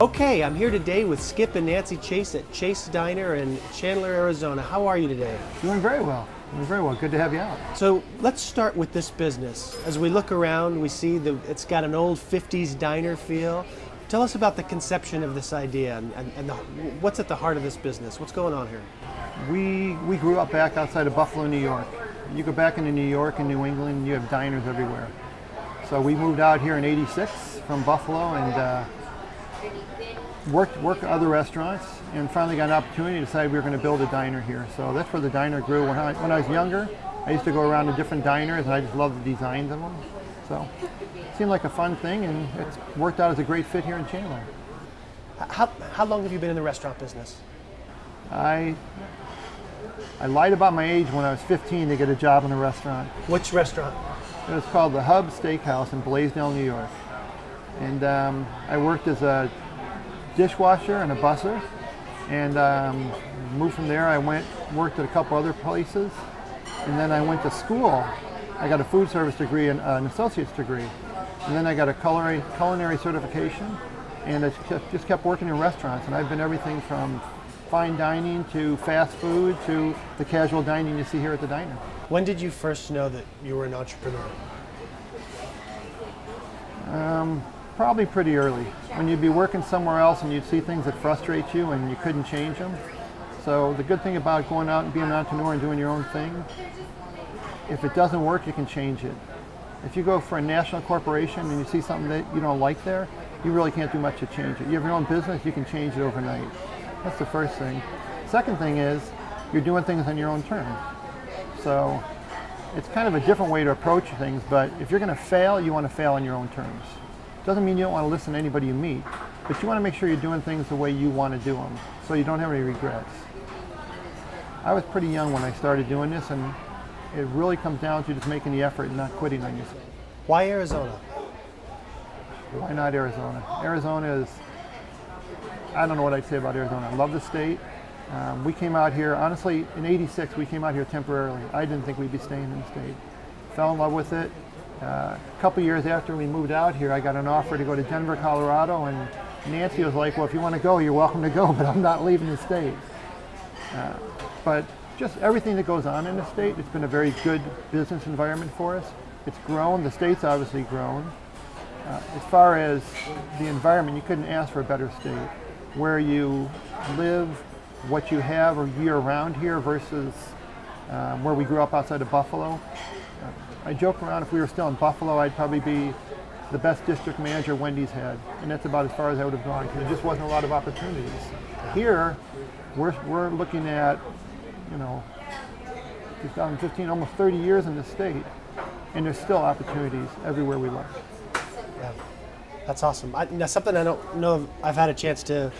Okay, I'm here today with Skip and Nancy Chase at Chase Diner in Chandler, Arizona. How are you today? Doing very well. Doing very well. Good to have you out. So let's start with this business. As we look around, we see that it's got an old 50s diner feel. Tell us about the conception of this idea and what's at the heart of this business. What's going on here? We grew up back outside of Buffalo, New York. You go back into New York and New England, you have diners everywhere. So we moved out here in '86 from Buffalo and worked at other restaurants, and finally got an opportunity to decide we were going to build a diner here. So that's where the diner grew. When I was younger, I used to go around to different diners and I just loved the designs of them. So it seemed like a fun thing, and it's worked out as a great fit here in Chandler. How long have you been in the restaurant business? I lied about my age when I was 15 to get a job in a restaurant. Which restaurant? It was called the Hub Steakhouse in Blaisdell, New York. And I worked as a dishwasher and a busser, and moved from there. I worked at a couple other places, and then I went to school. I got a food service degree and an associate's degree, and then I got a culinary certification, and I just kept working in restaurants, and I've been everything from fine dining to fast food to the casual dining you see here at the diner. When did you first know that you were an entrepreneur? Probably pretty early. When you'd be working somewhere else and you'd see things that frustrate you and you couldn't change them. So the good thing about going out and being an entrepreneur and doing your own thing, if it doesn't work, you can change it. If you go for a national corporation and you see something that you don't like there, you really can't do much to change it. You have your own business, you can change it overnight. That's the first thing. Second thing is, you're doing things on your own terms. So it's kind of a different way to approach things, but if you're going to fail, you want to fail on your own terms. Doesn't mean you don't want to listen to anybody you meet, but you want to make sure you're doing things the way you want to do them, so you don't have any regrets. I was pretty young when I started doing this, and it really comes down to just making the effort and not quitting on yourself. Why Arizona? Why not Arizona? Arizona is, I don't know what I'd say about Arizona. I love the state. We came out here, honestly, in '86, we came out here temporarily. I didn't think we'd be staying in the state. Fell in love with it. A couple years after we moved out here, I got an offer to go to Denver, Colorado, and Nancy was like, well, if you want to go, you're welcome to go, but I'm not leaving the state. But just everything that goes on in the state, it's been a very good business environment for us. It's grown, the state's obviously grown. As far as the environment, you couldn't ask for a better state. Where you live, what you have year-round here versus where we grew up outside of Buffalo. I joke around, if we were still in Buffalo, I'd probably be the best district manager Wendy's had, and that's about as far as I would have gone, because there just wasn't a lot of opportunities. Here, we're looking at, 2015, almost 30 years in the state, and there's still opportunities everywhere we look. Yeah, that's awesome. That's something I don't know if I've had a chance to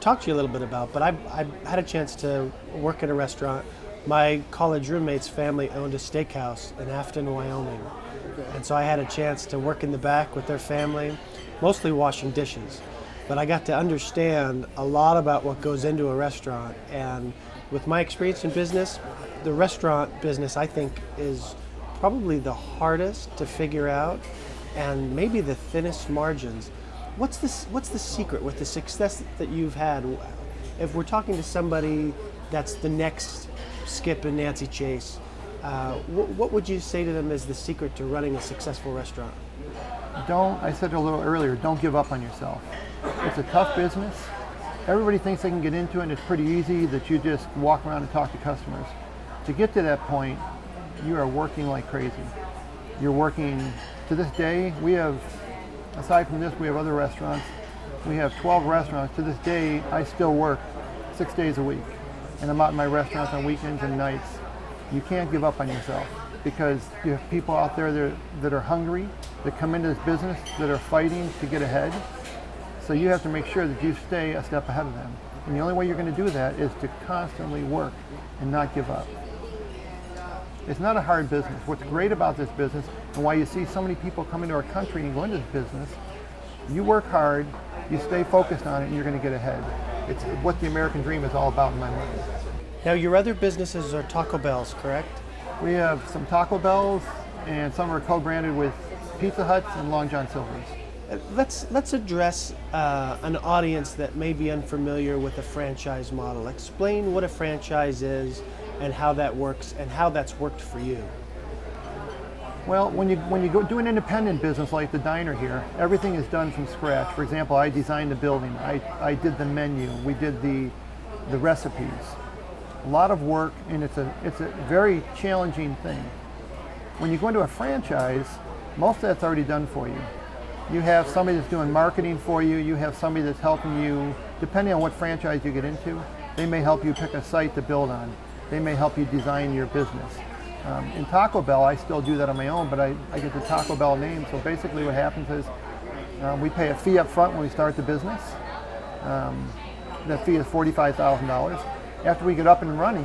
talk to you a little bit about, but I've had a chance to work at a restaurant. My college roommate's family owned a steakhouse in Afton, Wyoming. And so I had a chance to work in the back with their family, mostly washing dishes. But I got to understand a lot about what goes into a restaurant. And with my experience in business, the restaurant business, I think, is probably the hardest to figure out and maybe the thinnest margins. What's the secret with the success that you've had? If we're talking to somebody that's the next Skip and Nancy Chase, what would you say to them is the secret to running a successful restaurant? I said a little earlier, don't give up on yourself. It's a tough business. Everybody thinks they can get into it and it's pretty easy that you just walk around and talk to customers. To get to that point, you are working like crazy. You're working, to this day, aside from this, we have other restaurants. We have 12 restaurants. To this day, I still work 6 days a week. And I'm out in my restaurants on weekends and nights. You can't give up on yourself, because you have people out there that are hungry, that come into this business, that are fighting to get ahead. So you have to make sure that you stay a step ahead of them. And the only way you're going to do that is to constantly work and not give up. It's not a hard business. What's great about this business, and why you see so many people come into our country and go into this business, you work hard, you stay focused on it, and you're going to get ahead. It's what the American dream is all about in my mind. Now, your other businesses are Taco Bells, correct? We have some Taco Bells, and some are co-branded with Pizza Huts and Long John Silver's. Let's address an audience that may be unfamiliar with a franchise model. Explain what a franchise is and how that works and how that's worked for you. Well, when you go do an independent business like the diner here, everything is done from scratch. For example, I designed the building, I did the menu, we did the recipes. A lot of work, and it's a very challenging thing. When you go into a franchise, most of that's already done for you. You have somebody that's doing marketing for you, you have somebody that's helping you, depending on what franchise you get into, they may help you pick a site to build on. They may help you design your business. In Taco Bell, I still do that on my own, but I get the Taco Bell name. So basically what happens is we pay a fee up front when we start the business. That fee is $45,000. After we get up and running,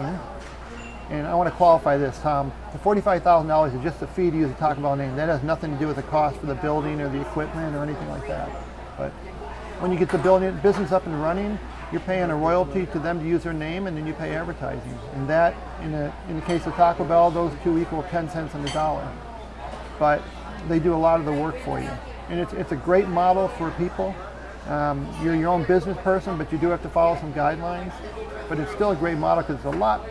and I want to qualify this, Tom, the $45,000 is just a fee to use the Taco Bell name. That has nothing to do with the cost for the building or the equipment or anything like that. But when you get the business up and running, you're paying a royalty to them to use their name, and then you pay advertising. And that, in the case of Taco Bell, those two equal 10 cents on the dollar. But they do a lot of the work for you. And it's a great model for people. You're your own business person, but you do have to follow some guidelines. But it's still a great model because it's a lot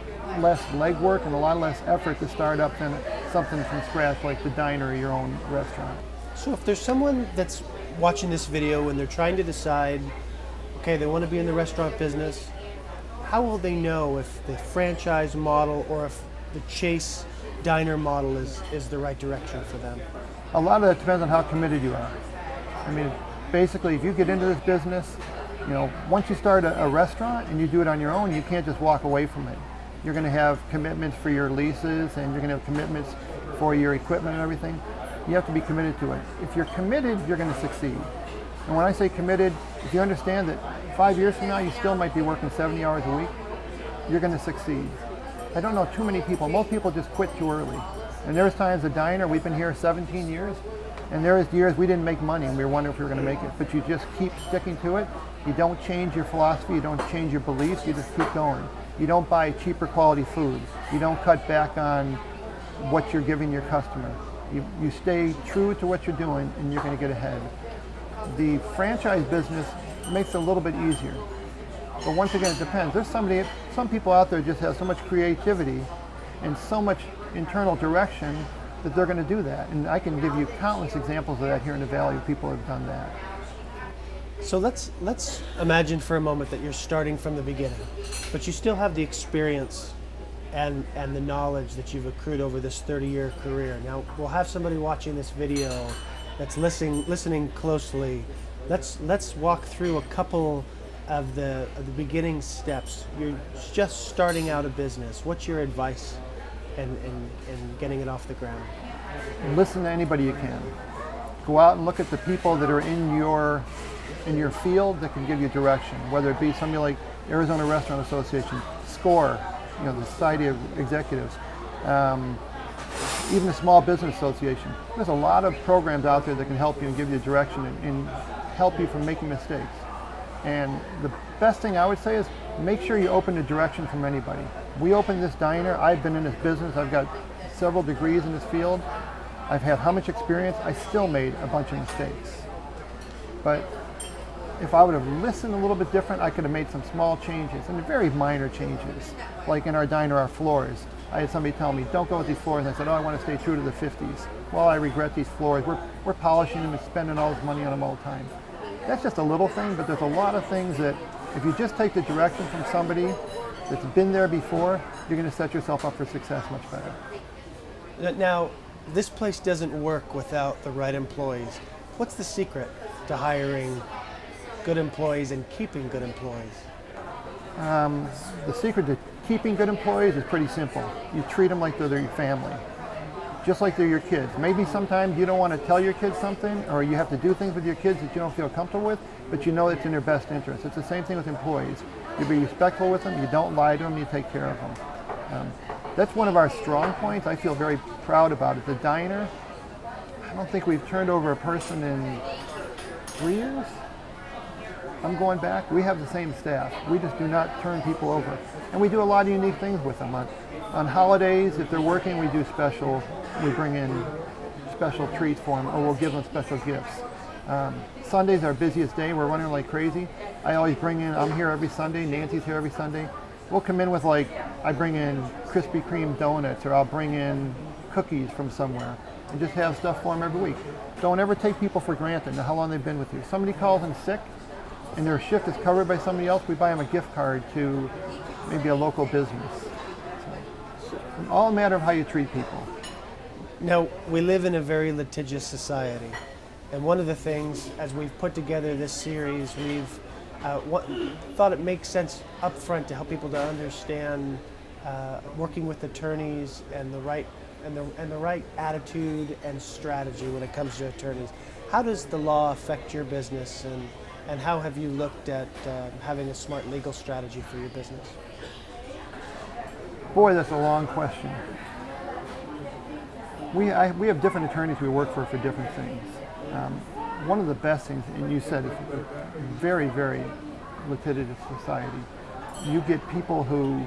less legwork and a lot less effort to start up than something from scratch like the diner or your own restaurant. So if there's someone that's watching this video and they're trying to decide, okay, they want to be in the restaurant business, how will they know if the franchise model or if the Chase diner model is the right direction for them? A lot of that depends on how committed you are. I mean, basically, if you get into this business, once you start a restaurant and you do it on your own, you can't just walk away from it. You're going to have commitments for your leases, and you're going to have commitments for your equipment and everything. You have to be committed to it. If you're committed, you're going to succeed. And when I say committed, if you understand that 5 years from now you still might be working 70 hours a week, you're going to succeed. I don't know too many people. Most people just quit too early. And there's times a diner, we've been here 17 years, and there was years we didn't make money and we were wondering if we were going to make it. But you just keep sticking to it. You don't change your philosophy, you don't change your beliefs, you just keep going. You don't buy cheaper quality food. You don't cut back on what you're giving your customer. You stay true to what you're doing, and you're going to get ahead. The franchise business makes it a little bit easier. But once again, it depends. There's some people out there just have so much creativity and so much internal direction that they're going to do that. And I can give you countless examples of that here in the Valley. People have done that. So let's imagine for a moment that you're starting from the beginning, but you still have the experience and the knowledge that you've accrued over this 30-year career. Now, we'll have somebody watching this video that's listening closely. Let's walk through a couple of the beginning steps. You're just starting out a business. What's your advice in getting it off the ground? Listen to anybody you can. Go out and look at the people that are in your field that can give you direction, whether it be somebody like Arizona Restaurant Association, SCORE, the Society of Executives, even the Small Business Association. There's a lot of programs out there that can help you and give you direction and help you from making mistakes. And the best thing I would say is make sure you open a direction from anybody. We opened this diner. I've been in this business. I've got several degrees in this field. I've had how much experience? I still made a bunch of mistakes. But if I would have listened a little bit different, I could have made some small changes, and very minor changes. Like in our diner, our floors. I had somebody tell me, don't go with these floors. And I said, I want to stay true to the 50s. Well, I regret these floors. We're polishing them and spending all this money on them all the time. That's just a little thing, but there's a lot of things that if you just take the direction from somebody that's been there before, you're going to set yourself up for success much better. Now, this place doesn't work without the right employees. What's the secret to hiring good employees and keeping good employees? The secret to keeping good employees is pretty simple. You treat them like they're your family, just like they're your kids. Maybe sometimes you don't want to tell your kids something, or you have to do things with your kids that you don't feel comfortable with, but you know it's in their best interest. It's the same thing with employees. You be respectful with them, you don't lie to them, you take care of them. That's one of our strong points. I feel very proud about it. The diner, I don't think we've turned over a person in 3 years. I'm going back. We have the same staff. We just do not turn people over. And we do a lot of unique things with them. On holidays, if they're working, we bring in special treats for them, or we'll give them special gifts. Sunday's our busiest day. We're running like crazy. I always bring in, I'm here every Sunday, Nancy's here every Sunday. We'll come in with like, I bring in Krispy Kreme donuts, or I'll bring in cookies from somewhere, and just have stuff for them every week. Don't ever take people for granted how long they've been with you. Somebody calls in sick and their shift is covered by somebody else, we buy them a gift card to maybe a local business. So, all a matter of how you treat people. Now, we live in a very litigious society, and one of the things, as we've put together this series, we've thought it makes sense up front to help people to understand working with attorneys and the right attitude and strategy when it comes to attorneys. How does the law affect your business, and how have you looked at having a smart legal strategy for your business? Boy, that's a long question. We have different attorneys we work for different things. One of the best things, and you said it's a very, very litigious society, you get people who,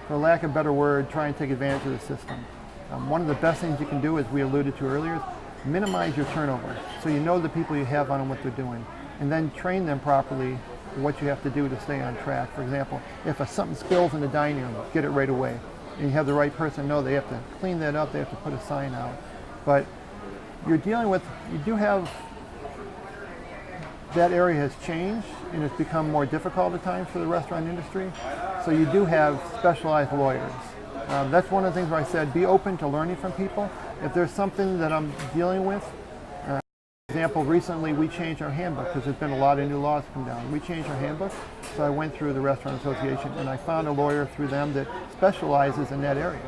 for lack of a better word, try and take advantage of the system. One of the best things you can do, as we alluded to earlier, is minimize your turnover. So you know the people you have on and what they're doing, and then train them properly what you have to do to stay on track. For example, if something spills in the dining room, get it right away. And you have the right person know they have to clean that up, they have to put a sign out. But you're dealing with, you do have, that area has changed and it's become more difficult at times for the restaurant industry. So you do have specialized lawyers. That's one of the things where I said, be open to learning from people. If there's something that I'm dealing with, for example, recently we changed our handbook because there's been a lot of new laws come down. We changed our handbook, so I went through the Restaurant Association and I found a lawyer through them that specializes in that area.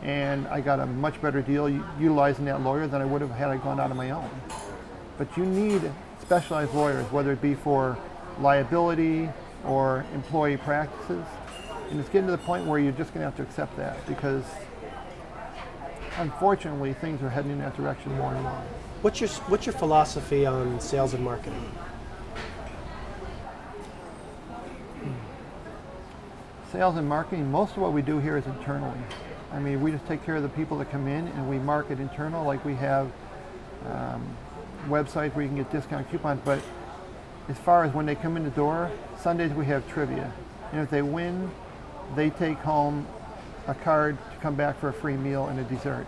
And I got a much better deal utilizing that lawyer than I would have had I gone out on my own. But you need specialized lawyers, whether it be for liability or employee practices. And it's getting to the point where you're just going to have to accept that, because unfortunately things are heading in that direction more and more. What's your philosophy on sales and marketing? Sales and marketing, most of what we do here is internally. I mean, we just take care of the people that come in and we market internal, like we have websites where you can get discount coupons. But as far as when they come in the door, Sundays we have trivia. And if they win, they take home a card to come back for a free meal and a dessert.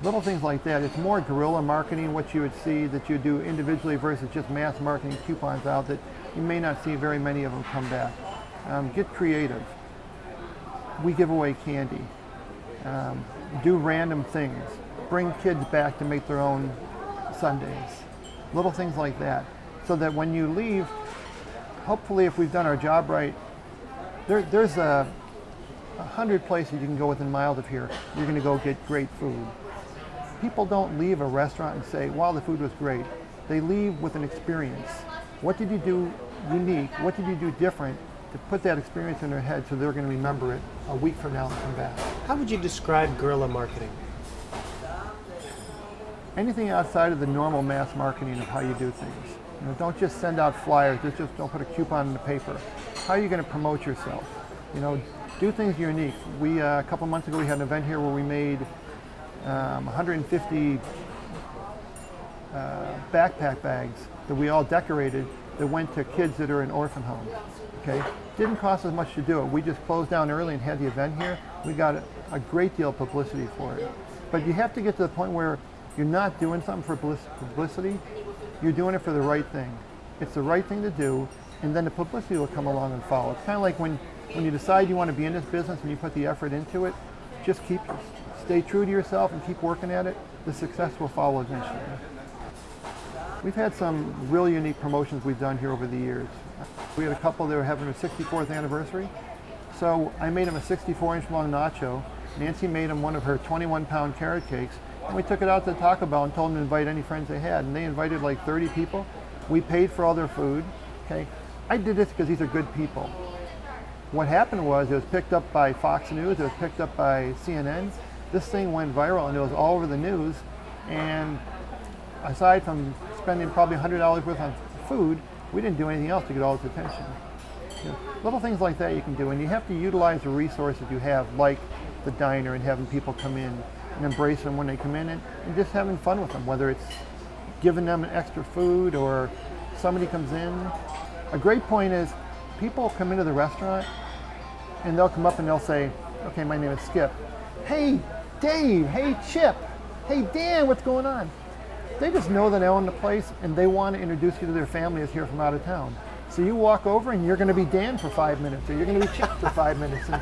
Little things like that. It's more guerrilla marketing, what you would see that you do individually versus just mass marketing coupons out that you may not see very many of them come back. Get creative. We give away candy. Do random things. Bring kids back to make their own sundaes. Little things like that. So that when you leave, hopefully if we've done our job right, there's 100 places you can go within miles of here. You're going to go get great food. People don't leave a restaurant and say, wow, the food was great. They leave with an experience. What did you do unique? What did you do different to put that experience in their head so they're going to remember it a week from now and come back? How would you describe guerrilla marketing? Anything outside of the normal mass marketing of how you do things. You know, don't just send out flyers, just don't put a coupon in the paper. How are you going to promote yourself? You know, do things unique. We a couple months ago we had an event here where we made 150 backpack bags that we all decorated that went to kids that are in orphan homes. Okay, didn't cost us much to do it. We just closed down early and had the event here. We got a great deal of publicity for it. But you have to get to the point where you're not doing something for publicity. You're doing it for the right thing. It's the right thing to do, and then the publicity will come along and follow. It's kind of like when you decide you want to be in this business and you put the effort into it, just stay true to yourself and keep working at it. The success will follow eventually. We've had some really unique promotions we've done here over the years. We had a couple that were having their 64th anniversary. So I made them a 64-inch long nacho. Nancy made them one of her 21-pound carrot cakes. And we took it out to Taco Bell and told them to invite any friends they had. And they invited like 30 people. We paid for all their food. Okay, I did this because these are good people. What happened was it was picked up by Fox News, it was picked up by CNN. This thing went viral and it was all over the news. And aside from spending probably $100 worth on food, we didn't do anything else to get all this attention. You know, little things like that you can do, and you have to utilize the resources you have, like the diner and having people come in. and embracing them when they come in, and just having fun with them, whether it's giving them extra food or somebody comes in. A great point is people come into the restaurant and they'll come up and they'll say, okay, my name is Skip. Hey, Dave. Hey, Chip. Hey, Dan, what's going on? They just know that they own the place and they want to introduce you to their family that's here from out of town. So you walk over and you're going to be Dan for 5 minutes, or you're going to be Chip for 5 minutes. And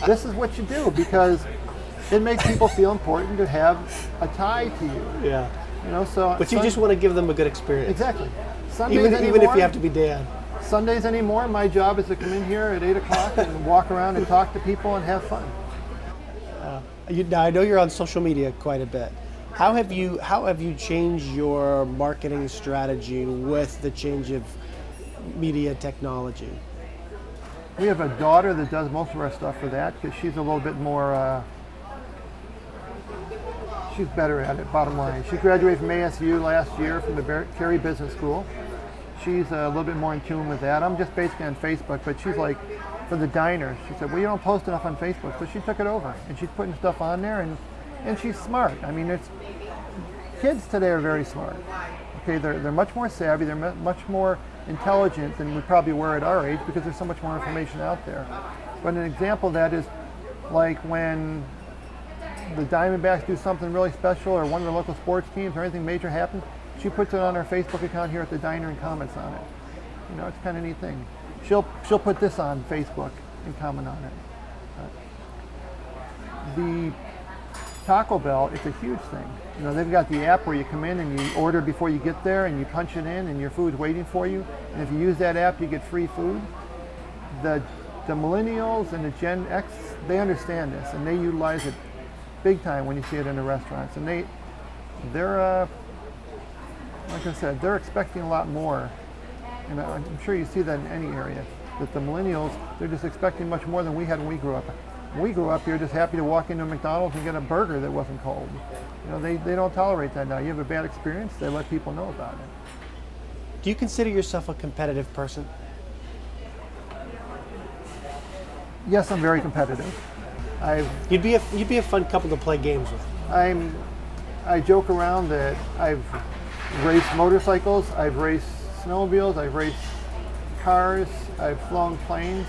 this is what you do, because it makes people feel important to have a tie to you. Yeah. You know, so. But you just want to give them a good experience. Exactly. Sundays Even anymore, if you have to be Dan. Sundays anymore, my job is to come in here at 8 o'clock and walk around and talk to people and have fun. Now I know you're on social media quite a bit. How have you changed your marketing strategy with the change of media technology? We have a daughter that does most of our stuff for that, because she's a little bit more, she's better at it, bottom line. She graduated from ASU last year from the Cary Business School. She's a little bit more in tune with that. I'm just basically on Facebook, but she's like, for the diners, she said, well, you don't post enough on Facebook. So she took it over, and she's putting stuff on there, and she's smart. I mean, kids today are very smart. Okay, they're much more savvy, they're much more intelligent than we probably were at our age, because there's so much more information out there. But an example of that is like when the Diamondbacks do something really special, or one of the local sports teams, or anything major happens, she puts it on her Facebook account here at the diner and comments on it. You know, it's kind of a neat thing. She'll put this on Facebook and comment on it. The Taco Bell, it's a huge thing. You know, they've got the app where you come in and you order before you get there, and you punch it in and your food's waiting for you. And if you use that app, you get free food. The millennials and the Gen X, they understand this, and they utilize it big time when you see it in the restaurants. And they're like I said, they're expecting a lot more. And I'm sure you see that in any area, that the millennials, they're just expecting much more than we had when we grew up. When we grew up, you're just happy to walk into a McDonald's and get a burger that wasn't cold. You know, they don't tolerate that now. You have a bad experience, they let people know about it. Do you consider yourself a competitive person? Yes, I'm very competitive. You'd be a fun couple to play games with. I joke around that I've raced motorcycles, I've raced snowmobiles, I've raced cars, I've flown planes,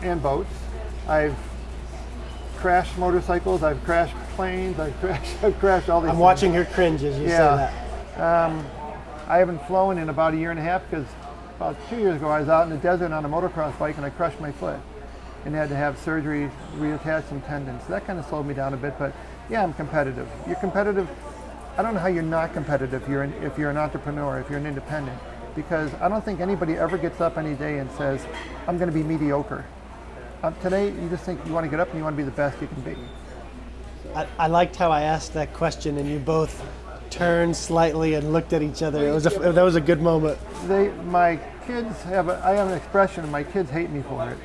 and boats. I've crashed motorcycles, I've crashed planes, I've crashed all these I'm things. watching her cringe as you say that. I haven't flown in about a year and a half, because about 2 years ago I was out in the desert on a motocross bike and I crushed my foot and had to have surgery, reattach some tendons. So that kind of slowed me down a bit, but yeah, I'm competitive. You're competitive. I don't know how you're not competitive if you're an entrepreneur, if you're an independent, because I don't think anybody ever gets up any day and says, I'm going to be mediocre. Today, you just think you want to get up and you want to be the best you can be. I liked how I asked that question, and you both turned slightly and looked at each other. That was a good moment. My kids I have an expression, and my kids hate me for it.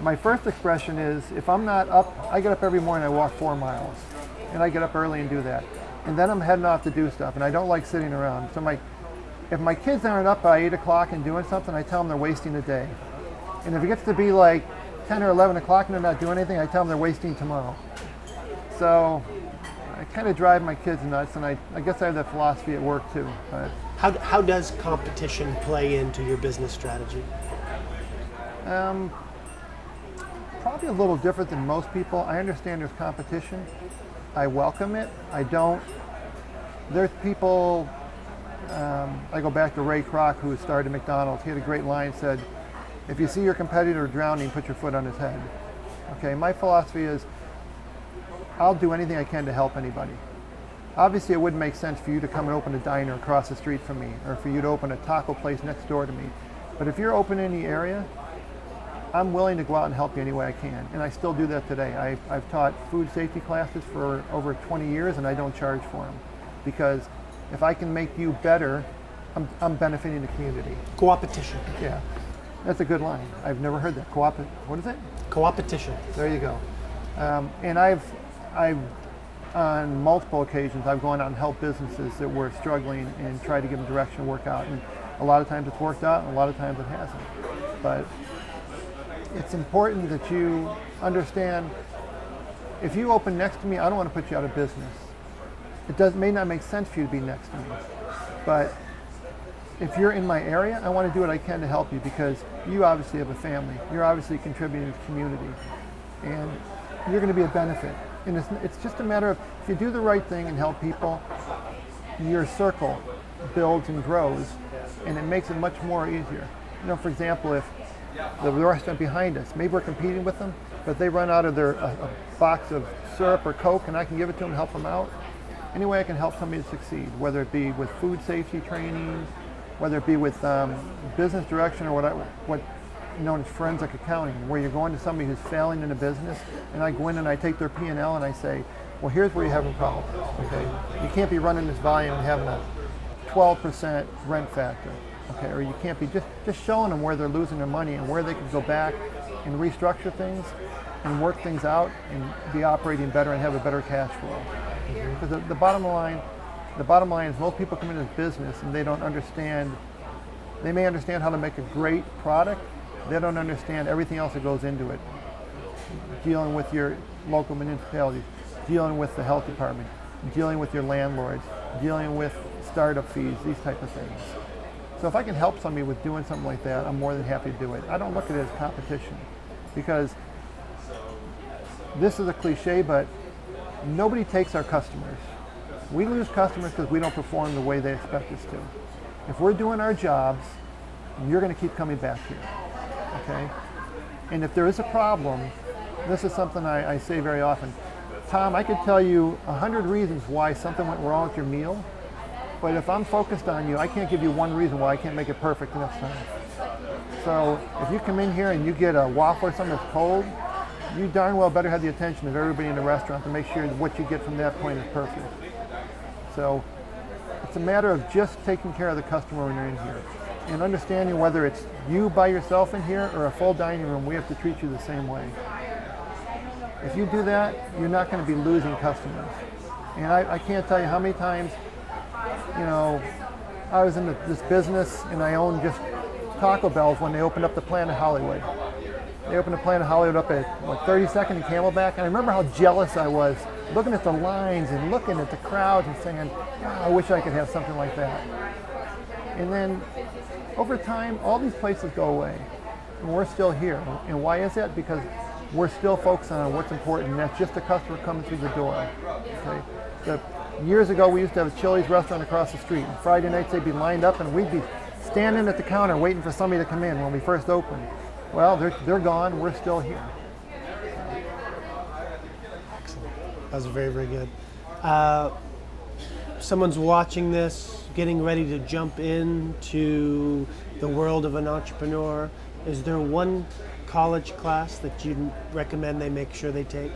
My first expression is, if I'm not up, I get up every morning, I walk 4 miles, and I get up early and do that. And then I'm heading off to do stuff, and I don't like sitting around. So if my kids aren't up by 8 o'clock and doing something, I tell them they're wasting the day. And if it gets to be like 10 or 11 o'clock and they're not doing anything, I tell them they're wasting tomorrow. So I kind of drive my kids nuts, and I guess I have that philosophy at work too. But how does competition play into your business strategy? Probably a little different than most people. I understand there's competition. I welcome it. I don't. There's people, I go back to Ray Kroc, who started McDonald's. He had a great line, said, if you see your competitor drowning, put your foot on his head. Okay, my philosophy is, I'll do anything I can to help anybody. Obviously, it wouldn't make sense for you to come and open a diner across the street from me, or for you to open a taco place next door to me. But if you're open in the area, I'm willing to go out and help you any way I can, and I still do that today. I've taught food safety classes for over 20 years, and I don't charge for them, because if I can make you better, I'm benefiting the community. Co-opetition. Yeah, that's a good line. I've never heard that. What is it? Co-opetition. There you go. And I've on multiple occasions, I've gone out and helped businesses that were struggling and tried to give them direction to work out. And a lot of times it's worked out, and a lot of times it hasn't. But it's important that you understand if you open next to me, I don't want to put you out of business. It may not make sense for you to be next to me, but if you're in my area, I want to do what I can to help you, because you obviously have a family. You're obviously contributing to the community, and you're going to be a benefit. And it's just a matter of, if you do the right thing and help people, your circle builds and grows, and it makes it much more easier. You know, for example, if the restaurant behind us, maybe we're competing with them, but they run out of their a box of syrup or Coke, and I can give it to them and help them out. Any way I can help somebody to succeed, whether it be with food safety training, whether it be with business direction, or what known as forensic accounting, where you're going to somebody who's failing in a business, and I go in and I take their P&L and I say, well, here's where you're having problems. Okay, you can't be running this volume and having a 12% rent factor. Okay, or you can't be just showing them where they're losing their money and where they can go back and restructure things and work things out and be operating better and have a better cash flow. Because the bottom line is, most people come into this business and they don't understand. They may understand how to make a great product. They don't understand everything else that goes into it. Dealing with your local municipalities, dealing with the health department, dealing with your landlords, dealing with startup fees, these type of things. So if I can help somebody with doing something like that, I'm more than happy to do it. I don't look at it as competition, because this is a cliche, but nobody takes our customers. We lose customers because we don't perform the way they expect us to. If we're doing our jobs, you're going to keep coming back here, okay? And if there is a problem, this is something I say very often. Tom, I could tell you 100 reasons why something went wrong with your meal, but if I'm focused on you, I can't give you one reason why I can't make it perfect next time. So if you come in here and you get a waffle or something that's cold, you darn well better have the attention of everybody in the restaurant to make sure that what you get from that point is perfect. So it's a matter of just taking care of the customer when they're in here, and understanding whether it's you by yourself in here or a full dining room, we have to treat you the same way. If you do that, you're not going to be losing customers. And I can't tell you how many times, you know, I was in this business and I owned just Taco Bell's when they opened up the plant in Hollywood. They opened the plant in Hollywood up at 32nd and Camelback, and I remember how jealous I was looking at the lines and looking at the crowds and saying, wow, I wish I could have something like that. And then over time, all these places go away, and we're still here. And why is that? Because we're still focusing on what's important, and that's just the customer coming through the door. Okay? Years ago, we used to have a Chili's restaurant across the street, and Friday nights they'd be lined up, and we'd be standing at the counter waiting for somebody to come in when we first opened. Well, they're gone. We're still here. Excellent. That was very, very good. Someone's watching this, getting ready to jump into the world of an entrepreneur. Is there one college class that you'd recommend they make sure they take?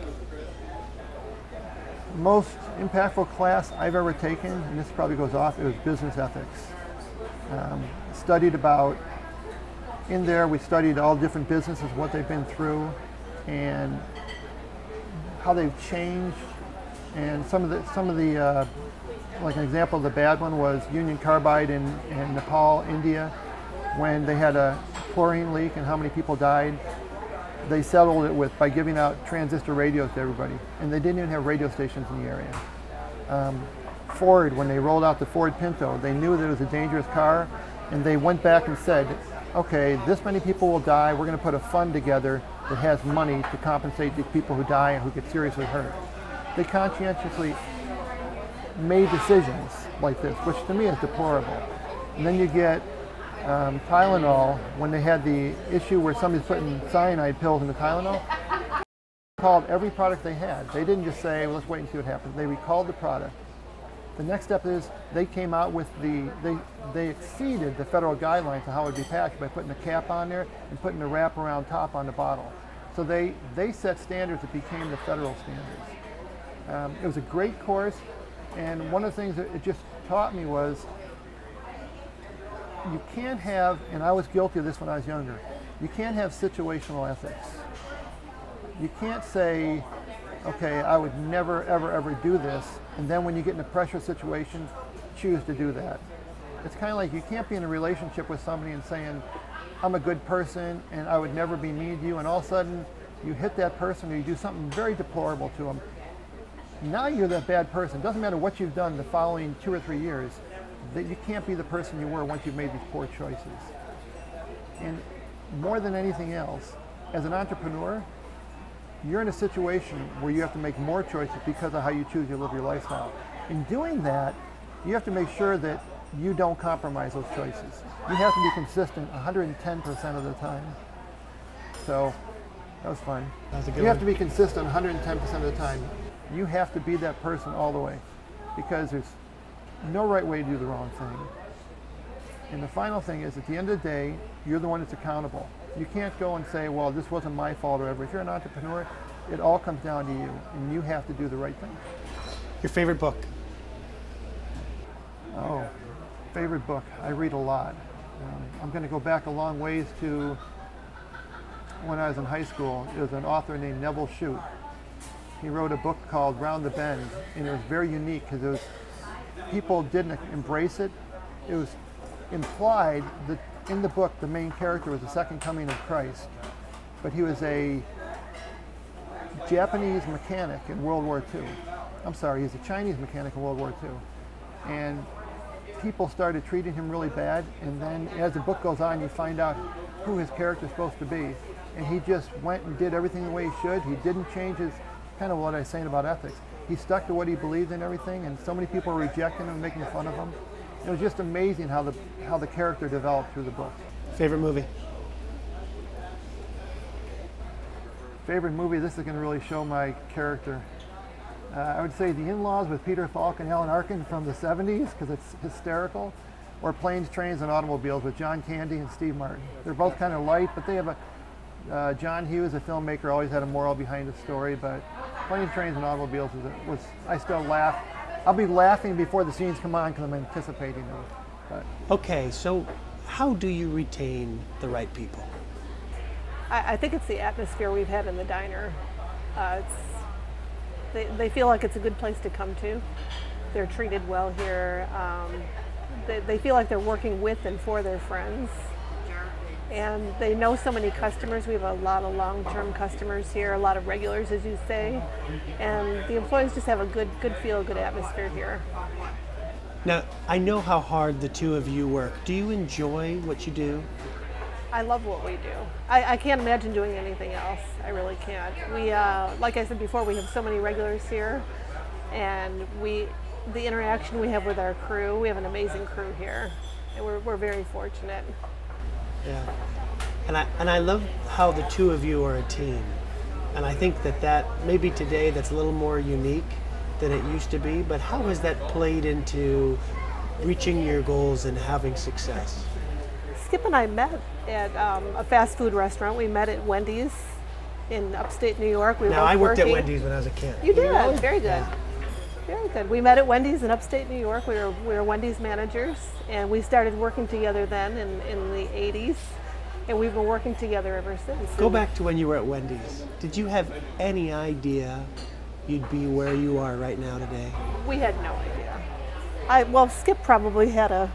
Most impactful class I've ever taken, and this probably goes off, it was business ethics. Studied about, in there we studied all different businesses, what they've been through, and how they've changed. And some of the like an example of the bad one was Union Carbide in Nepal, India, when they had a chlorine leak and how many people died. They settled it by giving out transistor radios to everybody, and they didn't even have radio stations in the area. Ford, when they rolled out the Ford Pinto, they knew that it was a dangerous car, and they went back and said, okay, this many people will die, we're going to put a fund together that has money to compensate the people who die and who get seriously hurt. They conscientiously made decisions like this, which to me is deplorable. And then you get Tylenol, when they had the issue where somebody's putting cyanide pills in the Tylenol, they recalled every product they had. They didn't just say, well, let's wait and see what happens. They recalled the product. The next step is they came out with they exceeded the federal guidelines of how it would be packaged by putting a cap on there and putting a wraparound top on the bottle. So they set standards that became the federal standards. It was a great course, and one of the things that it just taught me was you can't have, and I was guilty of this when I was younger, you can't have situational ethics. You can't say, okay, I would never, ever, ever do this, and then when you get in a pressure situation, choose to do that. It's kind of like you can't be in a relationship with somebody and saying, I'm a good person and I would never be mean to you, and all of a sudden you hit that person or you do something very deplorable to them, now you're that bad person. It doesn't matter what you've done the following 2 or 3 years, that you can't be the person you were once you've made these poor choices. And more than anything else, as an entrepreneur, you're in a situation where you have to make more choices because of how you choose to live your lifestyle. In doing that, you have to make sure that you don't compromise those choices. You have to be consistent 110% of the time. So that was fun. That was a good You have one. to be consistent 110% of the time. You have to be that person all the way, because there's no right way to do the wrong thing. And the final thing is, at the end of the day, you're the one that's accountable. You can't go and say, well, this wasn't my fault or whatever. If you're an entrepreneur, it all comes down to you, and you have to do the right thing. Your favorite book? Oh, favorite book. I read a lot. I'm going to go back a long ways to when I was in high school. There was an author named Neville Shute. He wrote a book called Round the Bend, and it was very unique because people didn't embrace it. It was implied that in the book the main character was the second coming of Christ, but he was a Japanese mechanic in World War II. I'm sorry, he's a Chinese mechanic in World War II. And people started treating him really bad, and then as the book goes on, you find out who his character's supposed to be. And he just went and did everything the way he should. He didn't change his, kind of what I was saying about ethics. He stuck to what he believed in, everything, and so many people were rejecting him and making fun of him. It was just amazing how the character developed through the book. Favorite movie? Favorite movie, this is going to really show my character. I would say The In-Laws with Peter Falk and Alan Arkin from the 70s, because it's hysterical, or Planes, Trains, and Automobiles with John Candy and Steve Martin. They're both kind of light, but they have John Hughes, a filmmaker, always had a moral behind the story, but Planes, Trains, and Automobiles was I still laugh. I'll be laughing before the scenes come on because I'm anticipating them. But. Okay, so how do you retain the right people? I think it's the atmosphere we've had in the diner. They feel like it's a good place to come to. They're treated well here. They feel like they're working with and for their friends. And they know so many customers. We have a lot of long-term customers here, a lot of regulars, as you say. And the employees just have a good feel, good atmosphere here. Now, I know how hard the two of you work. Do you enjoy what you do? I love what we do. I can't imagine doing anything else. I really can't. We, like I said before, we have so many regulars here, and the interaction we have with our crew, we have an amazing crew here, and we're very fortunate. Yeah. And I love how the two of you are a team. And I think that maybe today that's a little more unique than it used to be, but how has that played into reaching your goals and having success? Skip and I met at a fast food restaurant. We met at Wendy's in upstate New York. Now, I worked at Wendy's when I was a kid. You did? Very good. Yeah. Very good. We met at Wendy's in upstate New York. We were Wendy's managers, and we started working together then in the 80s, and we've been working together ever since. Go back to when you were at Wendy's. Did you have any idea you'd be where you are right now today? We had no idea. Well, Skip probably had a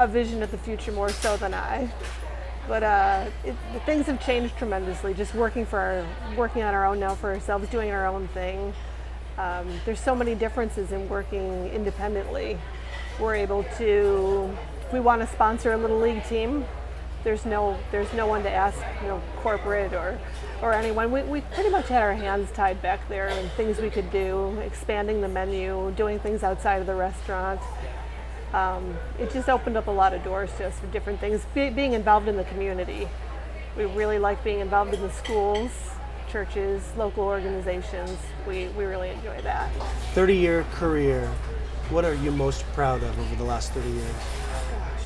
vision of the future more so than I. But things have changed tremendously. Just working on our own now for ourselves, doing our own thing. There's so many differences in working independently. We're able to, if we want to sponsor a little league team, there's no one to ask, corporate or anyone. We pretty much had our hands tied back there and things we could do, expanding the menu, doing things outside of the restaurant. It just opened up a lot of doors to us for different things. Being involved in the community. We really like being involved in the schools, churches, local organizations. We really enjoy that. 30-year career. What are you most proud of over the last 30 years? Gosh,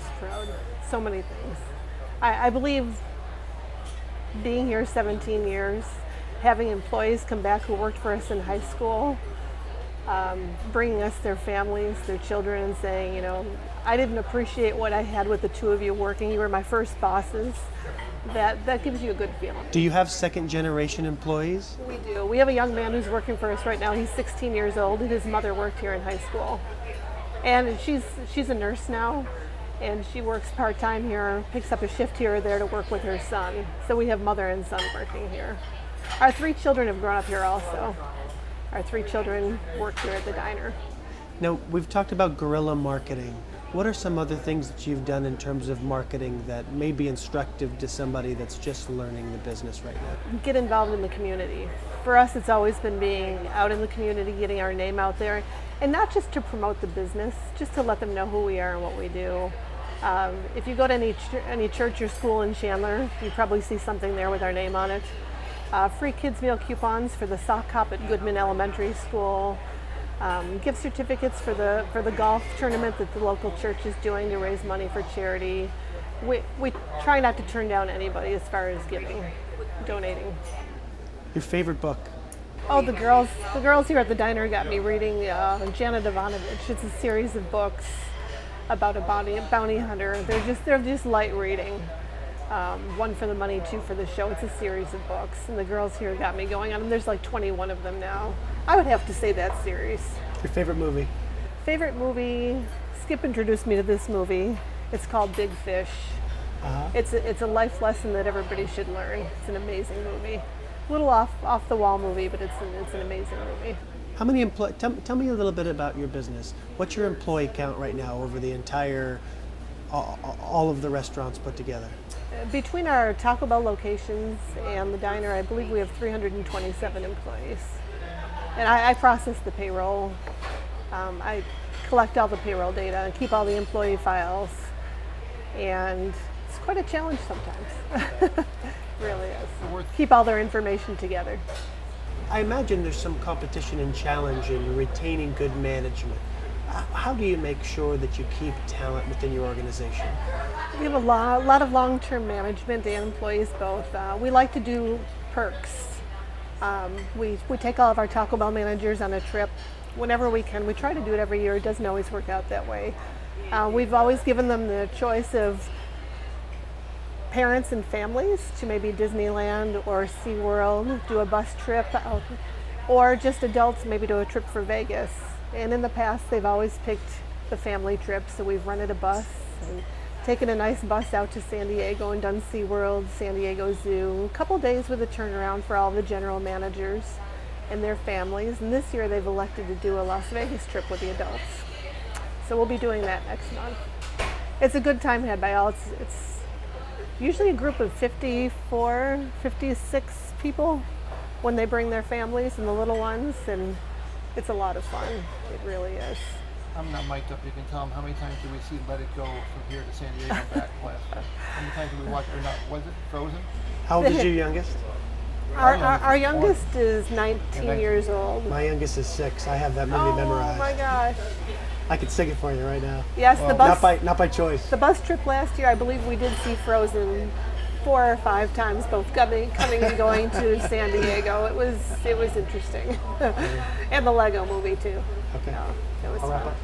I'm proud. So many things. I believe being here 17 years, having employees come back who worked for us in high school, bringing us their families, their children, and saying, I didn't appreciate what I had with the two of you working. You were my first bosses. That gives you a good feeling. Do you have second generation employees? We do. We have a young man who's working for us right now. He's 16 years old, and his mother worked here in high school. And she's a nurse now, and she works part-time here, picks up a shift here or there to work with her son. So we have mother and son working here. Our 3 children have grown up here also. Our 3 children work here at the diner. Now, we've talked about guerrilla marketing. What are some other things that you've done in terms of marketing that may be instructive to somebody that's just learning the business right now? Get involved in the community. For us, it's always been being out in the community, getting our name out there, and not just to promote the business, just to let them know who we are and what we do. If you go to any church or school in Chandler, you probably see something there with our name on it. Free kids meal coupons for the sock hop at Goodman Elementary School. Gift certificates for the golf tournament that the local church is doing to raise money for charity. We try not to turn down anybody as far as giving, donating. Your favorite book? Oh, the girls here at the diner got me reading Janet Ivanovich. It's a series of books about a bounty hunter. They're just light reading. 1 for the money, 2 for the show. It's a series of books, and the girls here got me going on them. There's like 21 of them now. I would have to say that series. Your favorite movie? Favorite movie? Skip introduced me to this movie. It's called Big Fish. It's a life lesson that everybody should learn. It's an amazing movie. A little off the wall movie, but it's an amazing movie. How many tell me a little bit about your business. What's your employee count right now over the entire, all of the restaurants put together? Between our Taco Bell locations and the diner, I believe we have 327 employees. And I process the payroll. I collect all the payroll data and keep all the employee files. And it's quite a challenge sometimes. It really is. Keep all their information together. I imagine there's some competition and challenge in retaining good management. How do you make sure that you keep talent within your organization? We have a lot of long-term management and employees both. We like to do perks. We take all of our Taco Bell managers on a trip whenever we can. We try to do it every year. It doesn't always work out that way. We've always given them the choice of parents and families to maybe Disneyland or SeaWorld, do a bus trip out, or just adults maybe do a trip for Vegas. And in the past, they've always picked the family trip, so we've rented a bus and taken a nice bus out to San Diego and done SeaWorld, San Diego Zoo, a couple days with a turnaround for all the general managers and their families. And this year, they've elected to do a Las Vegas trip with the adults. So we'll be doing that next month. It's a good time had by all. It's usually a group of 56 people when they bring their families and the little ones, and it's a lot of fun. It really is. I'm not mic'd up. You can tell them how many times did we see Let It Go from here to San Diego and back last year? How many times did we watch it? Or not? Was it Frozen? How old is your youngest? Our youngest is 19 years old. My youngest is 6. I have that movie memorized. Oh my gosh. I could sing it for you right now. Yes, the bus. Not by choice. The bus trip last year, I believe we did see Frozen 4 or 5 times, both coming and going to San Diego. It was interesting, and the Lego movie too. Okay. It was I'll wrap fun. up.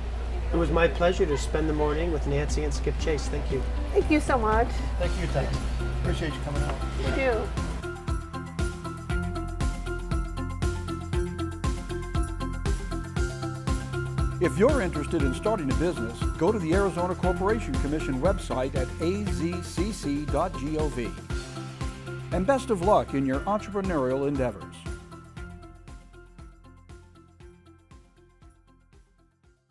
It was my pleasure to spend the morning with Nancy and Skip Chase. Thank you. Thank you so much. Thank you, Ted. Appreciate you coming out. You do. If you're interested in starting a business, go to the Arizona Corporation Commission website at azcc.gov. And best of luck in your entrepreneurial endeavors.